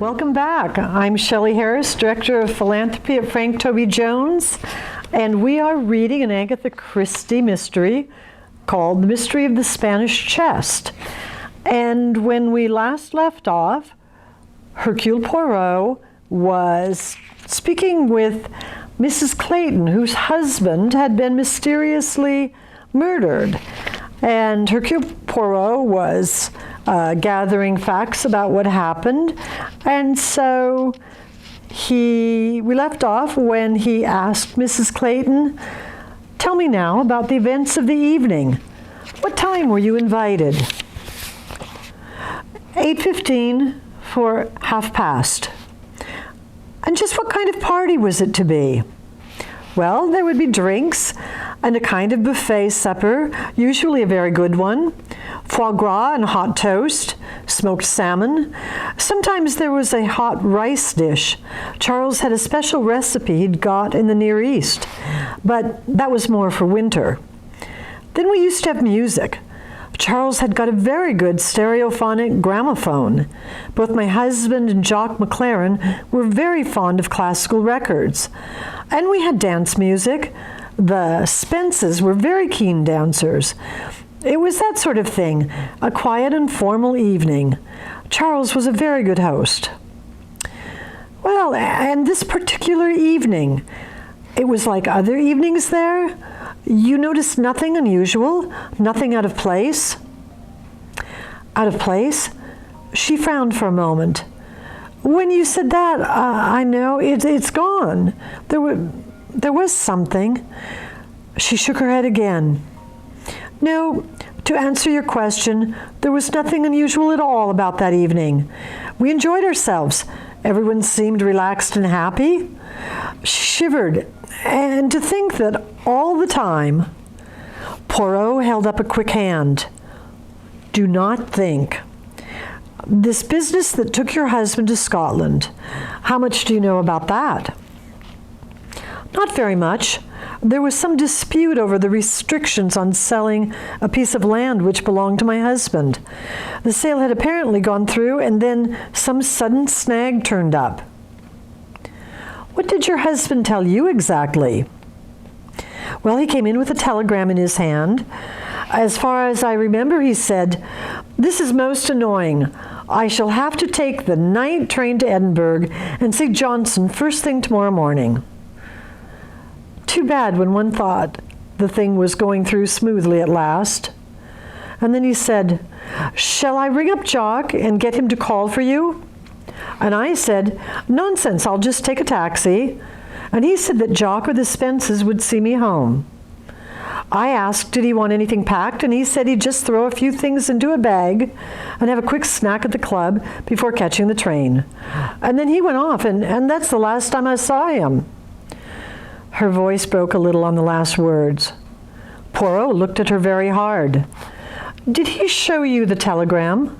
Welcome back. I'm Shelley Harris, Director of Philanthropy at Frank Toby Jones, and we are reading an Agatha Christie mystery called The Mystery of the Spanish Chest. And when we last left off, Hercule Poirot was speaking with Mrs. Clayton, whose husband had been mysteriously murdered. And Hercule Poirot was gathering facts about what happened. And so we left off when he asked Mrs. Clayton, "Tell me now about the events of the evening. What time were you invited?" 8:15 for past. "And just what kind of party was it to be?" "Well, there would be drinks and a kind of buffet supper, usually a very good one. Foie gras and hot toast, smoked salmon. Sometimes there was a hot rice dish. Charles had a special recipe he'd got in the Near East, but that was more for winter. Then we used to have music. Charles had got a very good stereophonic gramophone. Both my husband and Jock McLaren were very fond of classical records. And we had dance music. The Spences were very keen dancers. It was that sort of thing, a quiet and formal evening. Charles was a very good host." "Well, and this particular evening, it was like other evenings there? You noticed nothing unusual, nothing out of place?" "Out of place?" She frowned for a moment. "When you said that, I know, it's gone. There was something." She shook her head again. "No, to answer your question, there was nothing unusual at all about that evening. We enjoyed ourselves. Everyone seemed relaxed and happy." She shivered, and to think that all the time. Poirot held up a quick hand. "Do not think. This business that took your husband to Scotland, how much do you know about that?" "Not very much. There was some dispute over the restrictions on selling a piece of land which belonged to my husband. The sale had apparently gone through, and then some sudden snag turned up." "What did your husband tell you exactly?" "Well, he came in with a telegram in his hand. As far as I remember, he said, 'This is most annoying. I shall have to take the night train to Edinburgh and see Johnson first thing tomorrow morning.' Too bad, when one thought the thing was going through smoothly at last. And then he said, 'Shall I ring up Jock and get him to call for you?' And I said, 'Nonsense, I'll just take a taxi.' And he said that Jock or the Spences would see me home. I asked, did he want anything packed, and he said he'd just throw a few things into a bag and have a quick snack at the club before catching the train. And then he went off, and that's the last time I saw him." Her voice broke a little on the last words. Poirot looked at her very hard. "Did he show you the telegram?"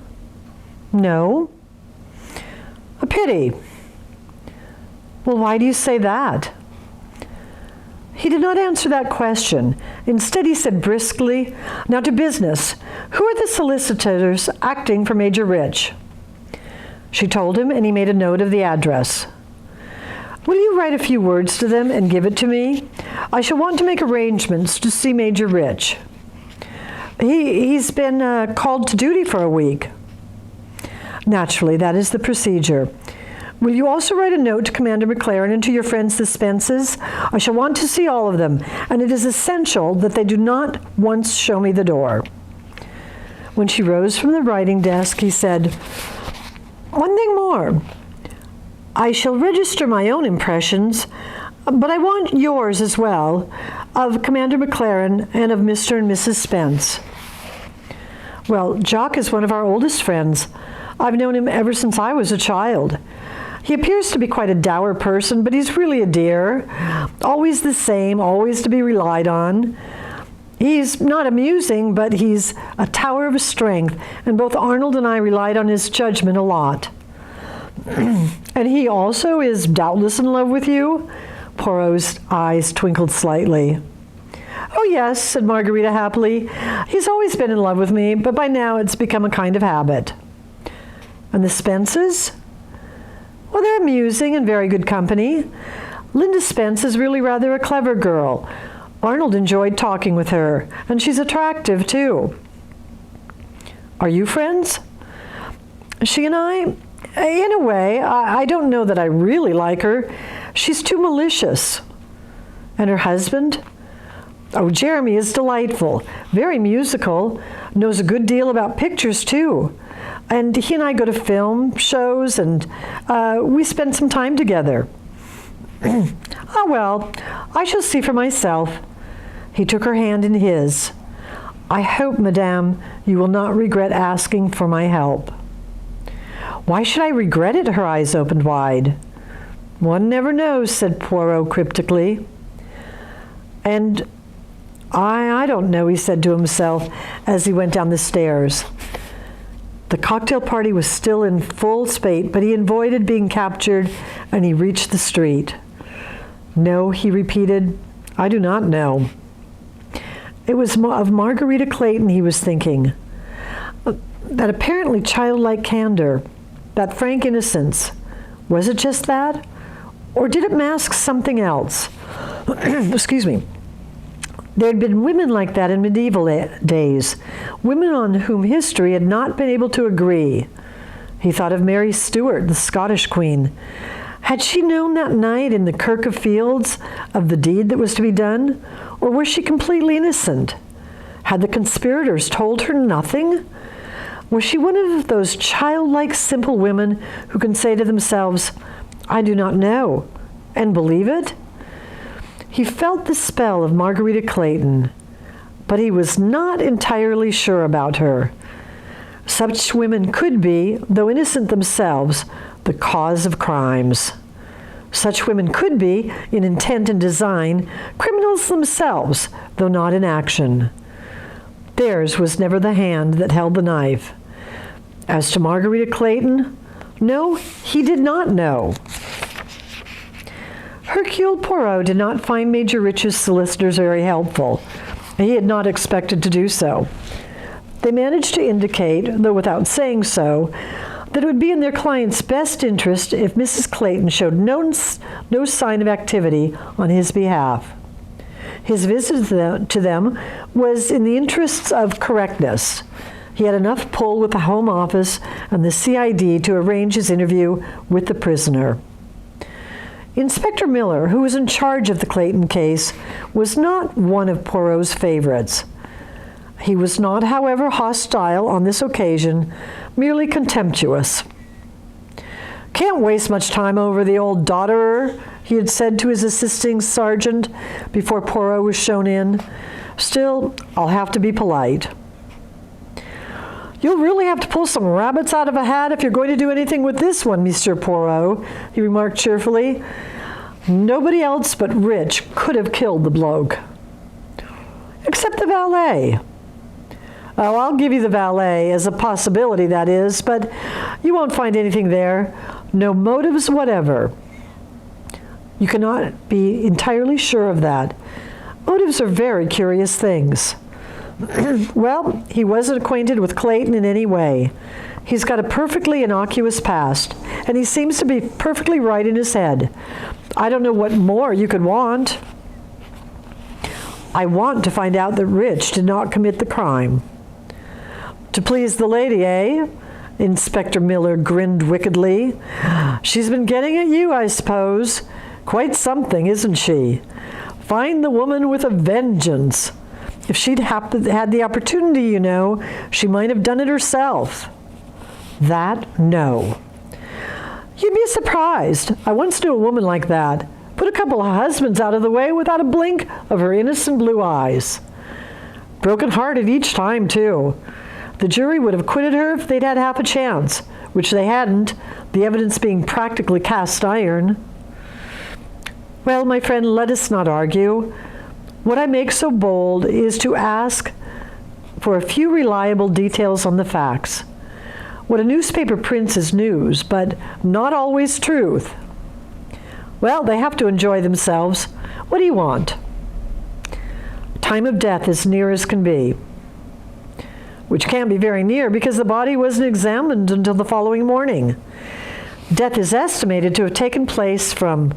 "No." "A pity." "Well, why do you say that?" He did not answer that question. Instead, he said briskly, "Now to business. Who are the solicitors acting for Major Rich?" She told him, and he made a note of the address. "Will you write a few words to them and give it to me? I shall want to make arrangements to see Major Rich. He's been called to duty for a week." "Naturally, that is the procedure. Will you also write a note to Commander McLaren and to your friends the Spences? I shall want to see all of them, and it is essential that they do not once show me the door." When she rose from the writing desk, he said, "One thing more. I shall register my own impressions, but I want yours as well, of Commander McLaren and of Mr. and Mrs. Spence." "Well, Jock is one of our oldest friends. I've known him ever since I was a child. He appears to be quite a dour person, but he's really a dear. Always the same, always to be relied on. He's not amusing, but he's a tower of strength, and both Arnold and I relied on his judgment a lot." "And he also is doubtless in love with you?" Poirot's eyes twinkled slightly. "Oh, yes," said Margarita happily. "He's always been in love with me, but by now it's become a kind of habit." "And the Spences?" Well, they're amusing and very good company. Linda Spence is really rather a clever girl. Arnold enjoyed talking with her, and she's attractive, too. Are you friends? She and I, in a way, I don't know that I really like her. She's too malicious. And her husband? Oh, Jeremy is delightful, very musical, knows a good deal about pictures, too. And he and I go to film shows, and we spend some time together. Oh, well, I shall see for myself. He took her hand in his. I hope, madame, you will not regret asking for my help. Why should I regret it? Her eyes opened wide. One never knows, said Poirot cryptically. And I don't know, he said to himself as he went down the stairs. The cocktail party was still in full spate, but he avoided being captured, and he reached the street. No, he repeated, I do not know. It was of Margarita Clayton he was thinking. That apparently childlike candor, that frank innocence, was it just that? Or did it mask something else? Excuse me. There had been women like that in medieval days, women on whom history had not been able to agree. He thought of Mary Stuart, the Scottish queen. Had she known that night in the Kirk of Fields of the deed that was to be done, or was she completely innocent? Had the conspirators told her nothing? Was she one of those childlike, simple women who can say to themselves, I do not know, and believe it? He felt the spell of Margarita Clayton, but he was not entirely sure about her. Such women could be, though innocent themselves, the cause of crimes. Such women could be, in intent and design, criminals themselves, though not in action. Theirs was never the hand that held the knife. As to Margarita Clayton, no, he did not know. Hercule Poirot did not find Major Rich's solicitors very helpful. He had not expected to do so. They managed to indicate, though without saying so, that it would be in their client's best interest if Mrs. Clayton showed no sign of activity on his behalf. His visit to them was in the interests of correctness. He had enough pull with the Home Office and the CID to arrange his interview with the prisoner. Inspector Miller, who was in charge of the Clayton case, was not one of Poirot's favorites. He was not, however, hostile on this occasion, merely contemptuous. Can't waste much time over the old dodderer, he had said to his assisting sergeant before Poirot was shown in. Still, I'll have to be polite. You'll really have to pull some rabbits out of a hat if you're going to do anything with this one, Monsieur Poirot, he remarked cheerfully. Nobody else but Rich could have killed the bloke. Except the valet. Oh, I'll give you the valet, as a possibility, that is, but you won't find anything there. No motives whatever. You cannot be entirely sure of that. Motives are very curious things. Well, he wasn't acquainted with Clayton in any way. He's got a perfectly innocuous past, and he seems to be perfectly right in his head. I don't know what more you could want. I want to find out that Rich did not commit the crime. To please the lady, eh? Inspector Miller grinned wickedly. She's been getting at you, I suppose. Quite something, isn't she? Find the woman with a vengeance. If she'd had the opportunity, you know, she might have done it herself. That, no. You'd be surprised. I once knew a woman like that. Put a couple of husbands out of the way without a blink of her innocent blue eyes. Broken-hearted each time, too. The jury would have acquitted her if they'd had half a chance, which they hadn't, the evidence being practically cast iron. Well, my friend, let us not argue. What I make so bold is to ask for a few reliable details on the facts. What a newspaper prints is news, but not always truth. Well, they have to enjoy themselves. What do you want? Time of death as near as can be. Which can't be very near because the body wasn't examined until the following morning. Death is estimated to have taken place from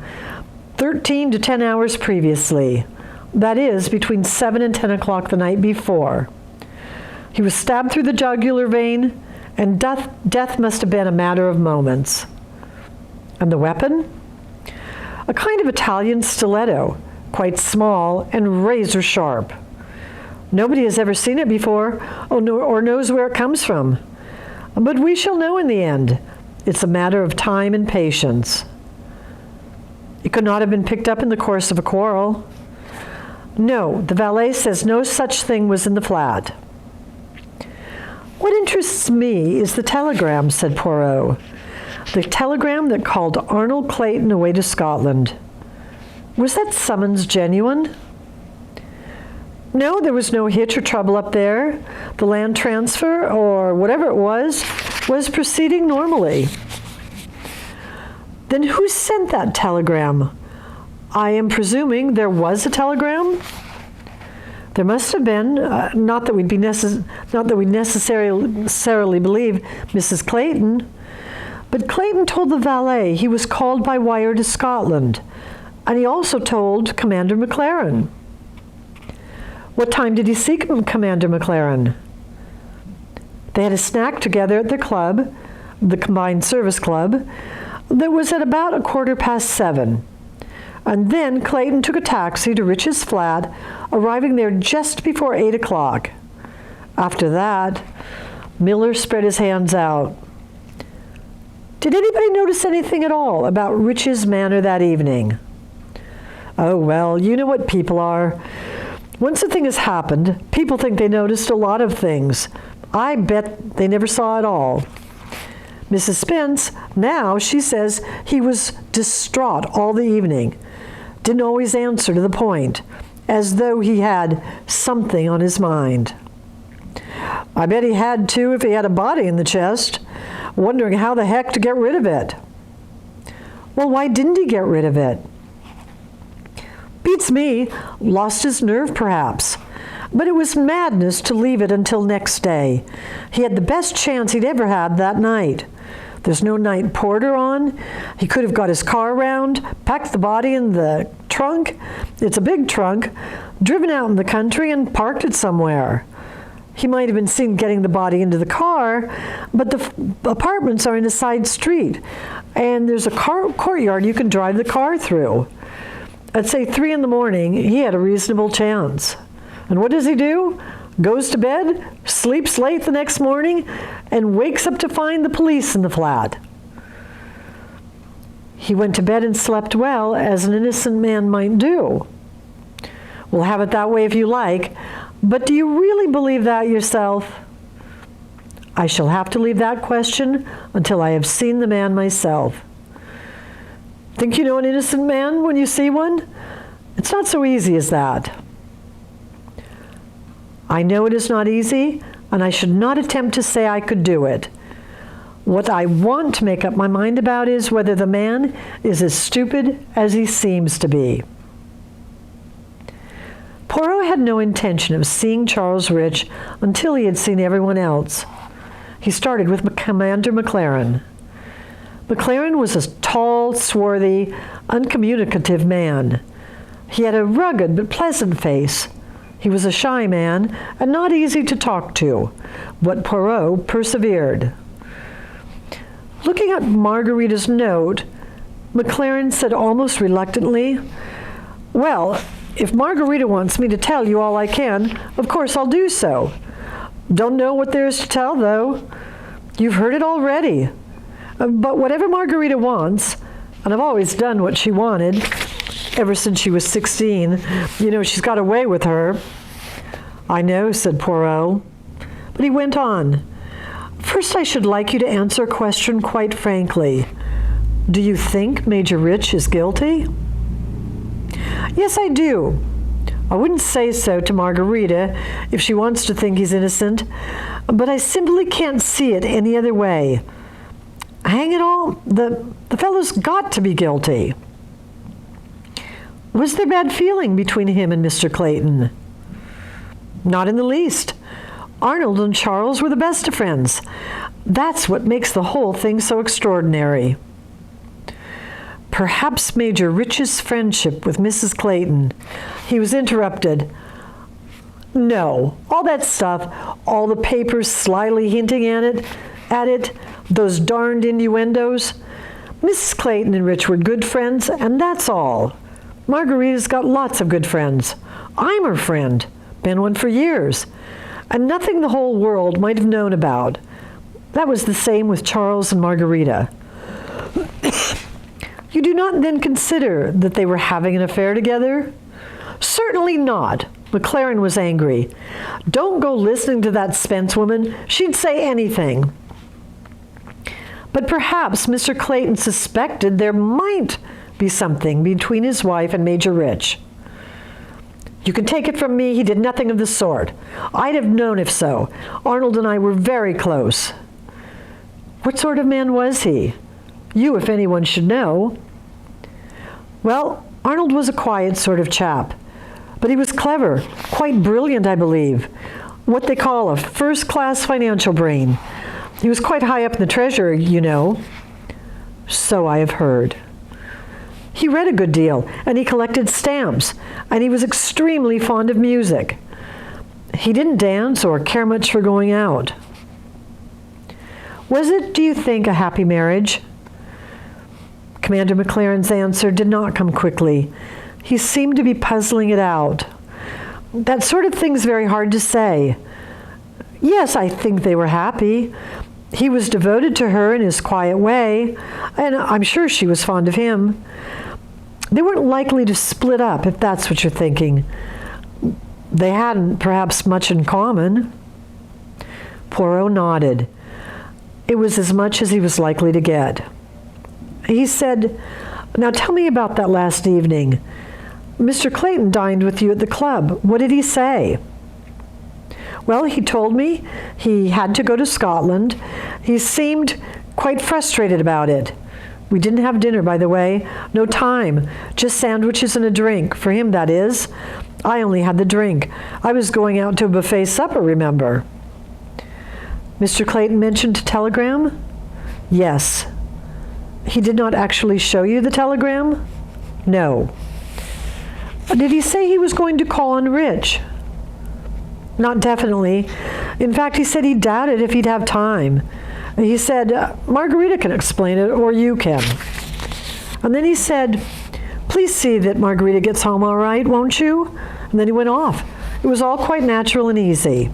13 to 10 hours previously. That is, between 7 and 10 o'clock the night before. He was stabbed through the jugular vein, and death must have been a matter of moments. And the weapon? A kind of Italian stiletto, quite small and razor sharp. Nobody has ever seen it before or knows where it comes from. But we shall know in the end. It's a matter of time and patience. It could not have been picked up in the course of a quarrel. No, the valet says no such thing was in the flat. What interests me is the telegram, said Poirot. The telegram that called Arnold Clayton away to Scotland. Was that summons genuine? No, there was no hitch or trouble up there. The land transfer, or whatever it was proceeding normally. Then who sent that telegram? I am presuming there was a telegram? There must have been, not that we necessarily believe Mrs. Clayton, but Clayton told the valet he was called by wire to Scotland, and he also told Commander McLaren. What time did he see Commander McLaren? They had a snack together at the club, the Combined Service Club, that was at about 7:15. And then Clayton took a taxi to Rich's flat, arriving there just before 8 o'clock. After that, Miller spread his hands out. Did anybody notice anything at all about Rich's manner that evening? Oh, well, you know what people are. Once a thing has happened, people think they noticed a lot of things. I bet they never saw it all. Mrs. Spence, now, she says he was distraught all the evening. Didn't always answer to the point, as though he had something on his mind. I bet he had too if he had a body in the chest, wondering how the heck to get rid of it. Well, why didn't he get rid of it? Beats me, lost his nerve perhaps. But it was madness to leave it until next day. He had the best chance he'd ever had that night. There's no night porter on. He could have got his car around, packed the body in the trunk. It's a big trunk, driven out in the country and parked it somewhere. He might have been seen getting the body into the car, but the apartments are in a side street, and there's a courtyard you can drive the car through. At say 3 in the morning, he had a reasonable chance. And what does he do? Goes to bed, sleeps late the next morning, and wakes up to find the police in the flat. He went to bed and slept well, as an innocent man might do. We'll have it that way if you like, but do you really believe that yourself? I shall have to leave that question until I have seen the man myself. Think you know an innocent man when you see one? It's not so easy as that. I know it is not easy, and I should not attempt to say I could do it. What I want to make up my mind about is whether the man is as stupid as he seems to be. Poirot had no intention of seeing Charles Rich until he had seen everyone else. He started with Commander McLaren. McLaren was a tall, swarthy, uncommunicative man. He had a rugged but pleasant face. He was a shy man and not easy to talk to, but Poirot persevered. Looking at Margarita's note, McLaren said almost reluctantly, "Well, if Margarita wants me to tell you all I can, of course I'll do so. Don't know what there is to tell, though. You've heard it already. But whatever Margarita wants, and I've always done what she wanted, ever since she was 16. You know, she's got away with her." "I know," said Poirot. But he went on. "First, I should like you to answer a question quite frankly. Do you think Major Rich is guilty?" "Yes, I do. I wouldn't say so to Margarita if she wants to think he's innocent, but I simply can't see it any other way. Hang it all, the fellow's got to be guilty." "Was there bad feeling between him and Mr. Clayton?" "Not in the least. Arnold and Charles were the best of friends. That's what makes the whole thing so extraordinary." perhaps Major Rich's friendship with Mrs. Clayton. He was interrupted. No, all that stuff, all the papers slyly hinting at it, those darned innuendos. Mrs. Clayton and Rich were good friends, and that's all. Margarita's got lots of good friends. I'm her friend, been one for years, and nothing the whole world might have known about. That was the same with Charles and Margarita. You do not then consider that they were having an affair together? Certainly not. McLaren was angry. Don't go listening to that Spence woman. She'd say anything. But perhaps Mr. Clayton suspected there might be something between his wife and Major Rich. You can take it from me, he did nothing of the sort. I'd have known if so. Arnold and I were very close. What sort of man was he? You, if anyone, should know. Well, Arnold was a quiet sort of chap, but he was clever, quite brilliant, I believe. What they call a first-class financial brain. He was quite high up in the Treasury, you know. So I have heard. He read a good deal, and he collected stamps, and he was extremely fond of music. He didn't dance or care much for going out. Was it, do you think, a happy marriage? Commander McLaren's answer did not come quickly. He seemed to be puzzling it out. That sort of thing's very hard to say. Yes, I think they were happy. He was devoted to her in his quiet way, and I'm sure she was fond of him. They weren't likely to split up, if that's what you're thinking. They hadn't, perhaps, much in common. Poirot nodded. It was as much as he was likely to get. He said, "Now tell me about that last evening. Mr. Clayton dined with you at the club. What did he say?" "Well, he told me he had to go to Scotland. He seemed quite frustrated about it. We didn't have dinner, by the way. No time. Just sandwiches and a drink. For him, that is. I only had the drink. I was going out to a buffet supper, remember." "Mr. Clayton mentioned a telegram?" "Yes." "He did not actually show you the telegram?" "No." "Did he say he was going to call on Rich?" "Not definitely. In fact, he said he doubted if he'd have time. He said, Margarita can explain it, or you can. And then he said, please see that Margarita gets home all right, won't you?" And then he went off. It was all quite natural and easy.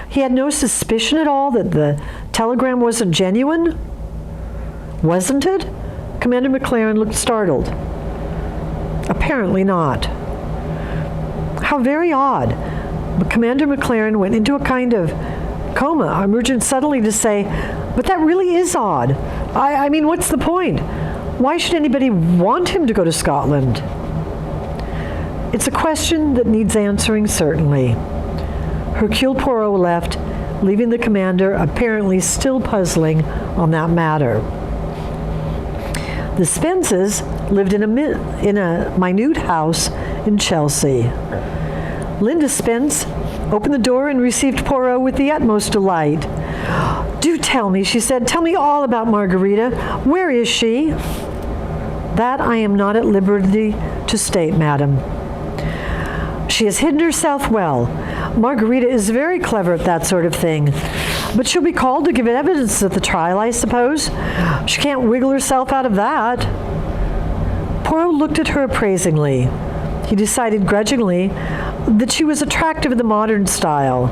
He had no suspicion at all that the telegram wasn't genuine? Wasn't it? Commander McLaren looked startled. Apparently not. How very odd. But Commander McLaren went into a kind of coma, emerging suddenly to say, but that really is odd. I mean, what's the point? Why should anybody want him to go to Scotland? It's a question that needs answering, certainly. Hercule Poirot left, leaving the commander apparently still puzzling on that matter. The Spences lived in a minute house in Chelsea. Linda Spence opened the door and received Poirot with the utmost delight. "Do tell me," she said. "Tell me all about Margarita. Where is she?" "That I am not at liberty to state, madam. She has hidden herself well. Margarita is very clever at that sort of thing. But she'll be called to give evidence at the trial, I suppose. She can't wiggle herself out of that." Poirot looked at her appraisingly. He decided grudgingly that she was attractive in the modern style,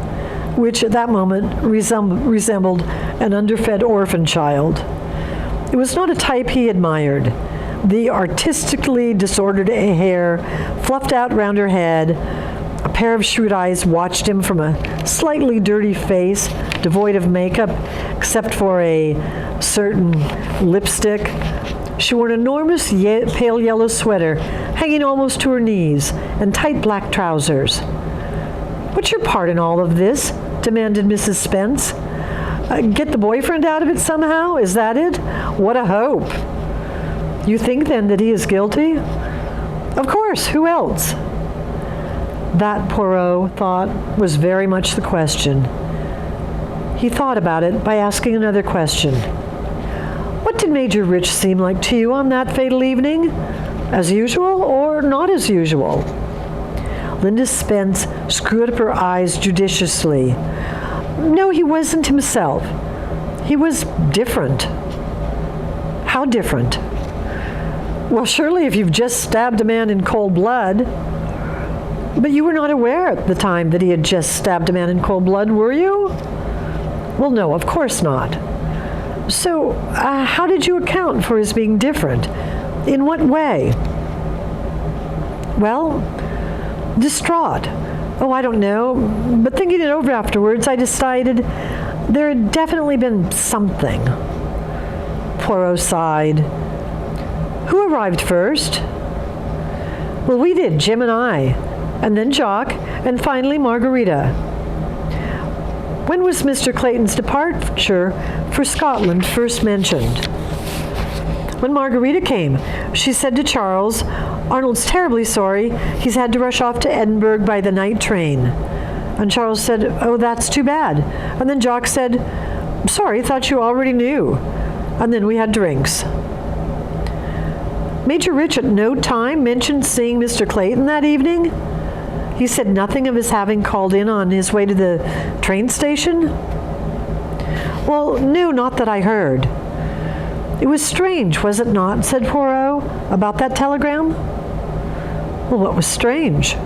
which at that moment resembled an underfed orphan child. It was not a type he admired. The artistically disordered hair fluffed out round her head. A pair of shrewd eyes watched him from a slightly dirty face, devoid of makeup, except for a certain lipstick. She wore an enormous pale yellow sweater, hanging almost to her knees, and tight black trousers. "What's your part in all of this?" demanded Mrs. Spence. "Get the boyfriend out of it somehow? Is that it? What a hope! You think, then, that he is guilty?" "Of course, who else?" That, Poirot thought, was very much the question. He thought about it by asking another question. "What What did Major Rich seem like to you on that fatal evening? As usual or not as usual? Linda Spence screwed up her eyes judiciously. No, he wasn't himself. He was different. How different? Well, surely if you've just stabbed a man in cold blood. But you were not aware at the time that he had just stabbed a man in cold blood, were you? Well, no, of course not. So, how did you account for his being different? In what way? Well, distraught. Oh, I don't know. But thinking it over afterwards, I decided there had definitely been something. Poirot sighed. Who arrived first? Well, we did, Jim and I, and then Jock, and finally Margarita. When was Mr. Clayton's departure for Scotland first mentioned? When Margarita came, she said to Charles, Arnold's terribly sorry. He's had to rush off to Edinburgh by the night train. And Charles said, oh, that's too bad. And then Jock said, sorry, thought you already knew. And then we had drinks. Major Rich at no time mentioned seeing Mr. Clayton that evening? He said nothing of his having called in on his way to the train station? Well, no, not that I heard. It was strange, was it not, said Poirot, about that telegram? Well, what was strange?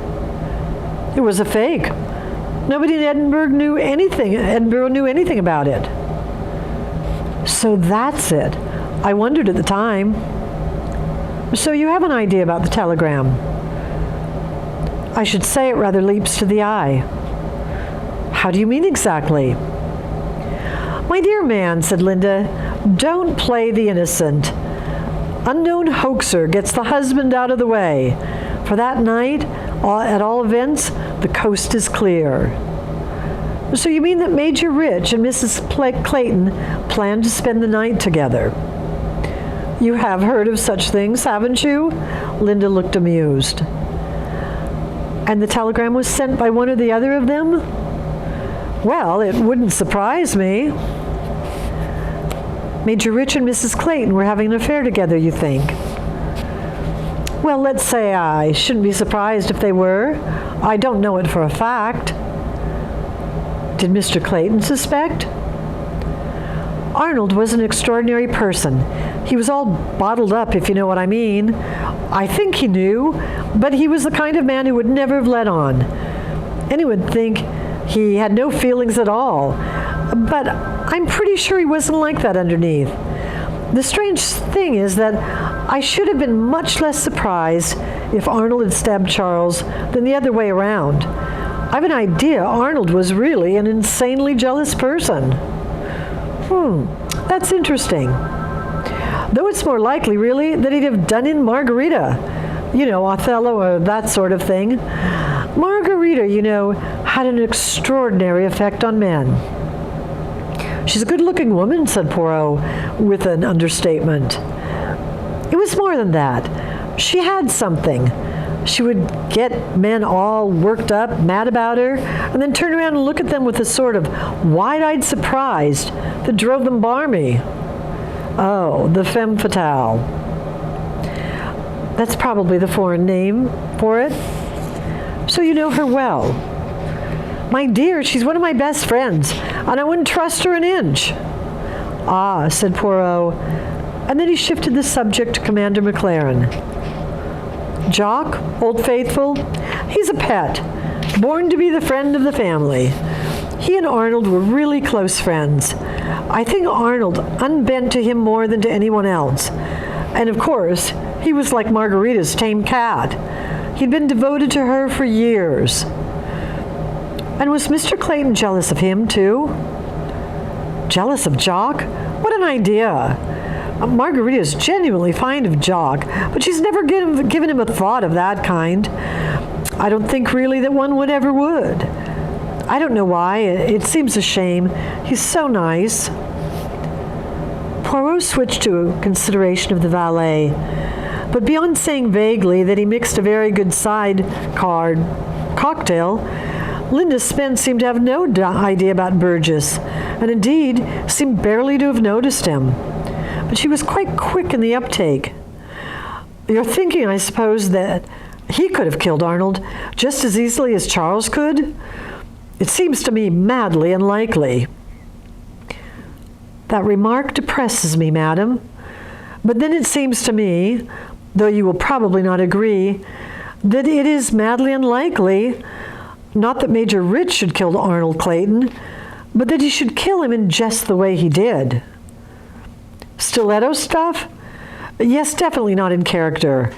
It was a fake. Nobody in Edinburgh knew anything about it. So that's it. I wondered at the time. So you have an idea about the telegram? I should say it rather leaps to the eye. How do you mean exactly? My dear man, said Linda, don't play the innocent. Unknown hoaxer gets the husband out of the way. For that night, at all events, the coast is clear. So you mean that Major Rich and Mrs. Clayton planned to spend the night together? You have heard of such things, haven't you? Linda looked amused. And the telegram was sent by one or the other of them? Well, it wouldn't surprise me. Major Rich and Mrs. Clayton were having an affair together, you think? Well, let's say I shouldn't be surprised if they were. I don't know it for a fact. Did Mr. Clayton suspect? Arnold was an extraordinary person. He was all bottled up, if you know what I mean. I think he knew, but he was the kind of man who would never have let on. Anyone would think he had no feelings at all. But I'm pretty sure he wasn't like that underneath. The strange thing is that I should have been much less surprised if Arnold had stabbed Charles than the other way around. I've an idea Arnold was really an insanely jealous person. That's interesting. Though it's more likely, really, that he'd have done in Margarita. You know, Othello or that sort of thing. Margarita, you know, had an extraordinary effect on men. She's a good-looking woman, said Poirot, with an understatement. It was more than that. She had something. She would get men all worked up, mad about her, and then turn around and look at them with a sort of wide-eyed surprise that drove them balmy. Oh, the femme fatale. That's probably the foreign name for it. So you know her well. My dear, she's one of my best friends, and I wouldn't trust her an inch. Ah, said Poirot, and then he shifted the subject to Commander McLaren. Jock, Old Faithful, he's a pet, born to be the friend of the family. He and Arnold were really close friends. I think Arnold unbent to him more than to anyone else. And of course, he was like Margarita's tame cat. He'd been devoted to her for years. And was Mr. Clayton jealous of him, too? Jealous of Jock? What an idea! Margarita is genuinely fond of Jock, but she's never given him a thought of that kind. I don't think really that one would. I don't know why. It seems a shame. He's so nice. Poirot switched to a consideration of the valet, but beyond saying vaguely that he mixed a very good cocktail, Linda Spence seemed to have no idea about Burgess, and indeed seemed barely to have noticed him. but she was quite quick in the uptake. You're thinking, I suppose, that he could have killed Arnold just as easily as Charles could? It seems to me madly unlikely. That remark depresses me, madam. But then it seems to me, though you will probably not agree, that it is madly unlikely, not that Major Rich should kill Arnold Clayton, but that he should kill him in just the way he did. Stiletto stuff? Yes, definitely not in character.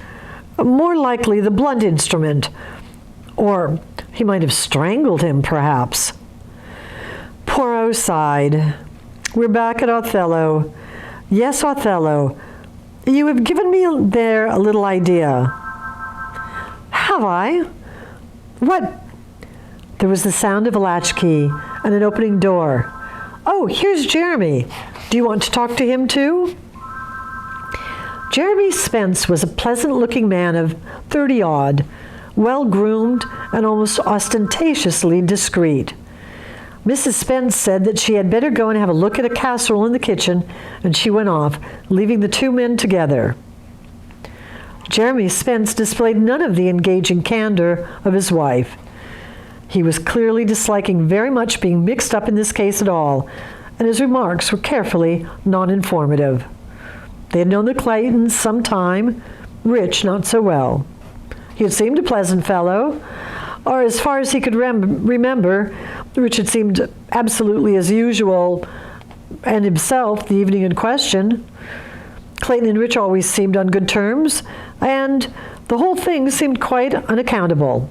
More likely the blunt instrument. Or he might have strangled him, perhaps. Poirot sighed. We're back at Othello. Yes, Othello. You have given me there a little idea. Have I? What? There was the sound of a latchkey and an opening door. Oh, here's Jeremy. Do you want to talk to him too? Jeremy Spence was a pleasant-looking man of 30-odd, well-groomed and almost ostentatiously discreet. Mrs. Spence said that she had better go and have a look at a casserole in the kitchen, and she went off, leaving the two men together. Jeremy Spence displayed none of the engaging candor of his wife. He was clearly disliking very much being mixed up in this case at all, and his remarks were carefully non-informative. They had known the Claytons some time, Rich not so well. He had seemed a pleasant fellow, or as far as he could remember, Rich had seemed absolutely as usual and himself the evening in question. Clayton and Rich always seemed on good terms, and the whole thing seemed quite unaccountable.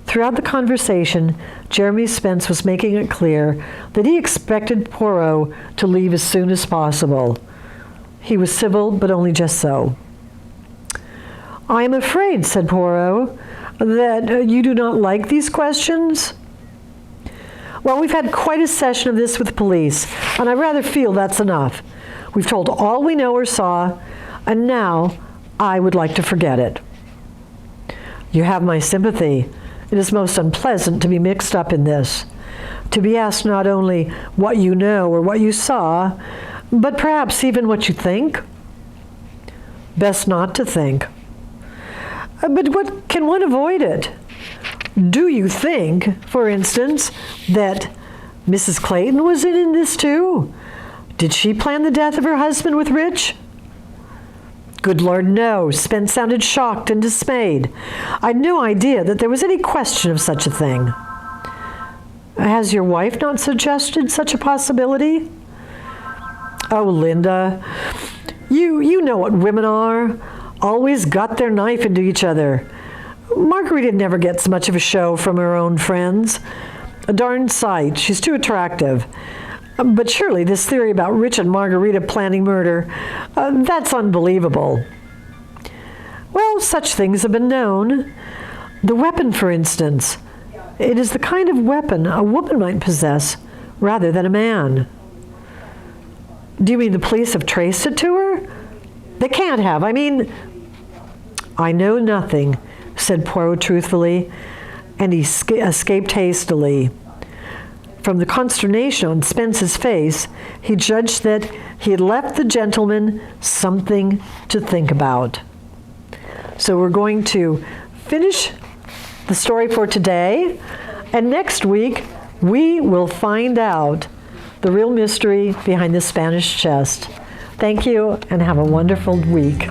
Throughout the conversation, Jeremy Spence was making it clear that he expected Poirot to leave as soon as possible. He was civil, but only just so. I am afraid, said Poirot, that you do not like these questions? Well, we've had quite a session of this with the police, and I rather feel that's enough. We've told all we know or saw, and now I would like to forget it. You have my sympathy. It is most unpleasant to be mixed up in this, to be asked not only what you know or what you saw, but perhaps even what you think. Best not to think. But what can one avoid it? Do you think, for instance, that Mrs. Clayton was in this too? Did she plan the death of her husband with Rich? Good Lord, no. Spence sounded shocked and dismayed. I'd no idea that there was any question of such a thing. Has your wife not suggested such a possibility? Oh, Linda, you know what women are. Always got their knife into each other. Margarita never gets much of a show from her own friends. A darn sight. She's too attractive. But surely this theory about Rich and Margarita planning murder, that's unbelievable. Well, such things have been known. The weapon, for instance. It is the kind of weapon a woman might possess rather than a man. Do you mean the police have traced it to her? They can't have. I know nothing, said Poirot truthfully, and he escaped hastily. From the consternation on Spence's face, he judged that he had left the gentleman something to think about. So we're going to finish the story for today, and next week we will find out the real mystery behind the Spanish chest. Thank you, and have a wonderful week.